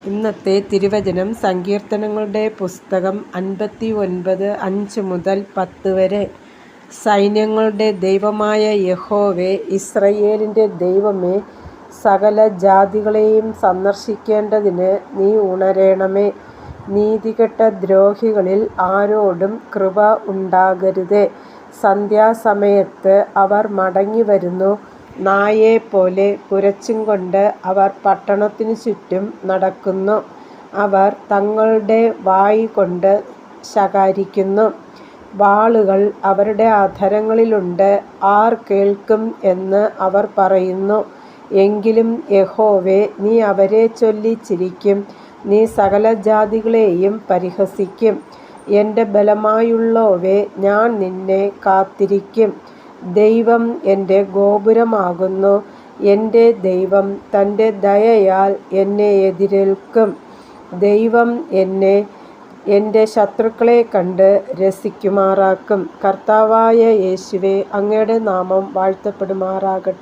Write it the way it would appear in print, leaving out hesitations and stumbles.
ഇന്നത്തെ തിരുവചനം സങ്കീർത്തനങ്ങളുടെ പുസ്തകം 59 5 മുതൽ 10 വരെ. സൈന്യങ്ങളുടെ ദൈവമായ യഹോവേ, ഇസ്രായേലിൻ്റെ ദൈവമേ, സകല ജാതികളെയും സന്ദർശിക്കേണ്ടതിന് നീ ഉണരണമേ. നീതികെട്ട ദ്രോഹികളിൽ ആരോടും കൃപ ഉണ്ടാകരുതേ. സന്ധ്യാസമയത്ത് അവർ മടങ്ങിവരുന്നു. നായെപ്പോലെ കുരച്ചും കൊണ്ട് അവർ പട്ടണത്തിനു ചുറ്റും നടക്കുന്നു. അവർ തങ്ങളുടെ വായ് കൊണ്ട് ശകാരിക്കുന്നു. വാളുകൾ അവരുടെ അധരങ്ങളിലുണ്ട്. ആർ കേൾക്കും എന്ന് അവർ പറയുന്നു. എങ്കിലും യഹോവേ, നീ അവരെ ചൊല്ലി ചിരിക്കും. നീ സകല ജാതികളെയും പരിഹസിക്കും. എൻ്റെ ബലമായുള്ളോവേ, ഞാൻ നിന്നെ കാത്തിരിക്കും. ദൈവം എൻ്റെ ഗോപുരമാകുന്നു. എൻ്റെ ദൈവം തൻ്റെ ദയയാൽ എന്നെ എതിരേൽക്കും. ദൈവം എന്നെ എൻ്റെ ശത്രുക്കളെ കണ്ട് രസിക്കുമാറാക്കും. കർത്താവായ യേശുവേ, അങ്ങയുടെ നാമം വാഴ്ത്തപ്പെടുമാറാകട്ടെ.